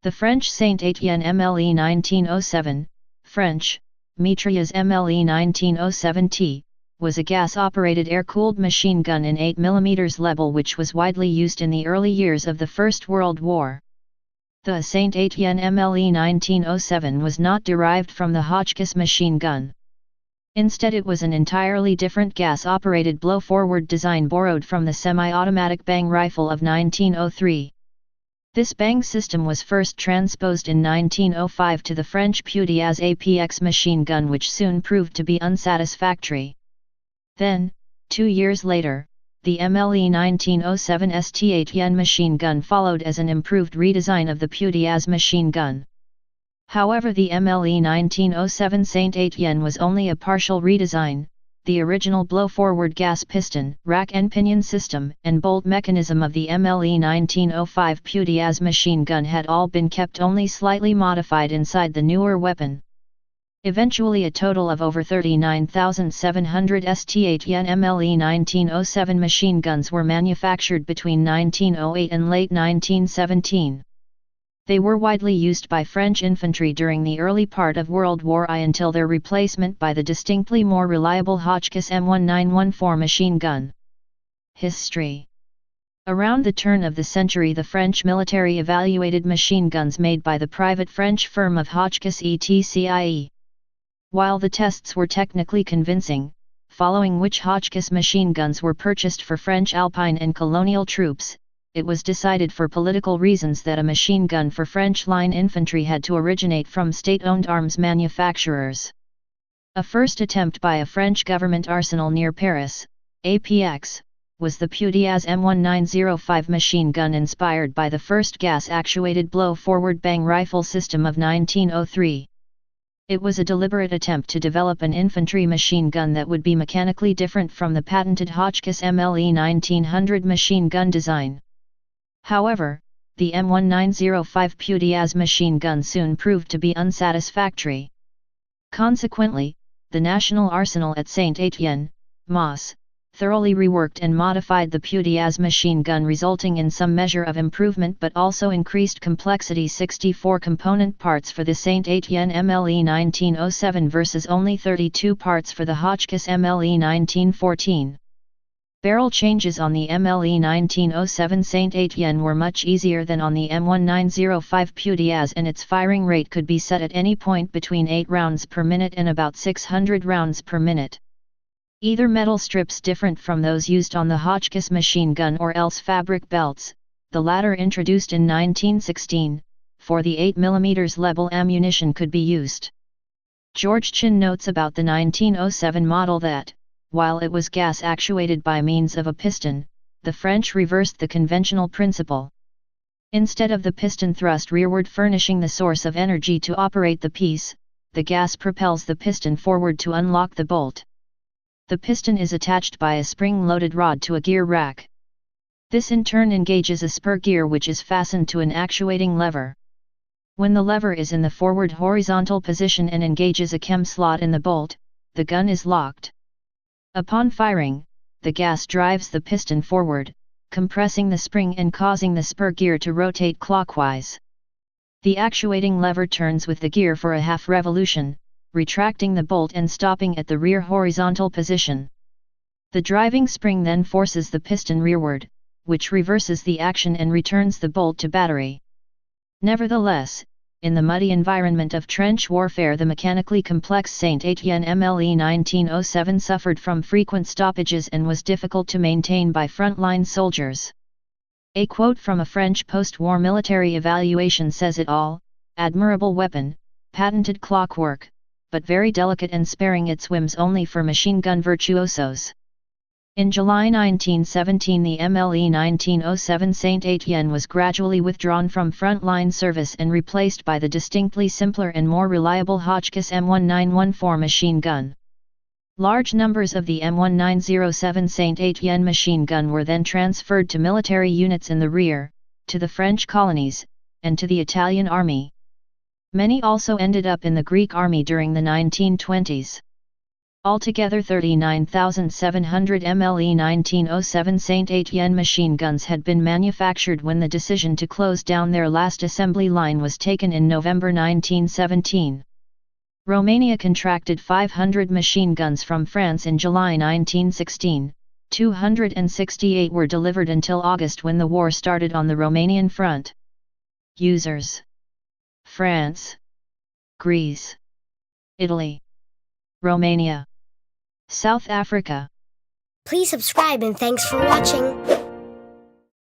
The French Saint Étienne MLE 1907, French, mitrailleuse MLE 1907T, was a gas-operated air-cooled machine gun in 8 mm level which was widely used in the early years of the First World War. The Saint Étienne MLE 1907 was not derived from the Hotchkiss machine gun. Instead it was an entirely different gas-operated blow-forward design borrowed from the semi-automatic Bang rifle of 1903. This Bang system was first transposed in 1905 to the French Pudiaz APX machine gun which soon proved to be unsatisfactory. Then, 2 years later, the MLE 1907 St. Étienne machine gun followed as an improved redesign of the Pudiaz machine gun. However, the MLE 1907 Saint Étienne was only a partial redesign. The original blow-forward gas piston, rack and pinion system, and bolt mechanism of the MLE 1905 Pudiaz machine gun had all been kept, only slightly modified inside the newer weapon. Eventually a total of over 39,700 St. Étienne MLE 1907 machine guns were manufactured between 1908 and late 1917. They were widely used by French infantry during the early part of World War I until their replacement by the distinctly more reliable Hotchkiss M1914 machine gun. History. Around the turn of the century the French military evaluated machine guns made by the private French firm of Hotchkiss etc. While the tests were technically convincing, following which Hotchkiss machine guns were purchased for French Alpine and colonial troops, it was decided for political reasons that a machine gun for French line infantry had to originate from state-owned arms manufacturers. A first attempt by a French government arsenal near Paris, APX, was the Pudiaz M1905 machine gun inspired by the first gas-actuated blow-forward Bang rifle system of 1903. It was a deliberate attempt to develop an infantry machine gun that would be mechanically different from the patented Hotchkiss MLE 1900 machine gun design. However, the M1905 Pudiaz machine gun soon proved to be unsatisfactory. Consequently, the National Arsenal at Saint Étienne, Mas, thoroughly reworked and modified the Pudiaz machine gun, resulting in some measure of improvement but also increased complexity. 64 component parts for the Saint Étienne MLE 1907 versus only 32 parts for the Hotchkiss MLE 1914. Barrel changes on the MLE 1907 Saint Étienne were much easier than on the M1905 Pudiaz, and its firing rate could be set at any point between 8 rounds per minute and about 600 rounds per minute. Either metal strips different from those used on the Hotchkiss machine gun or else fabric belts, the latter introduced in 1916, for the 8 mm level ammunition could be used. George Chin notes about the 1907 model that, while it was gas-actuated by means of a piston, the French reversed the conventional principle. Instead of the piston thrust rearward furnishing the source of energy to operate the piece, the gas propels the piston forward to unlock the bolt. The piston is attached by a spring-loaded rod to a gear rack. This in turn engages a spur gear which is fastened to an actuating lever. When the lever is in the forward horizontal position and engages a chem slot in the bolt, the gun is locked. Upon firing, the gas drives the piston forward, compressing the spring and causing the spur gear to rotate clockwise. The actuating lever turns with the gear for a half revolution, retracting the bolt and stopping at the rear horizontal position. The driving spring then forces the piston rearward, which reverses the action and returns the bolt to battery. Nevertheless, in the muddy environment of trench warfare, the mechanically complex Saint Étienne MLE 1907 suffered from frequent stoppages and was difficult to maintain by frontline soldiers. A quote from a French post-war military evaluation says it all: "Admirable weapon, patented clockwork, but very delicate and sparing its whims only for machine gun virtuosos." In July 1917 the MLE 1907 Saint Étienne was gradually withdrawn from front-line service and replaced by the distinctly simpler and more reliable Hotchkiss M1914 machine gun. Large numbers of the M1907 Saint Étienne machine gun were then transferred to military units in the rear, to the French colonies, and to the Italian army. Many also ended up in the Greek army during the 1920s. Altogether 39,700 MLE 1907 Saint Étienne machine guns had been manufactured when the decision to close down their last assembly line was taken in November 1917. Romania contracted 500 machine guns from France in July 1916, 268 were delivered until August when the war started on the Romanian front. Users: France, Greece, Italy, Romania, South Africa. Please subscribe and thanks for watching.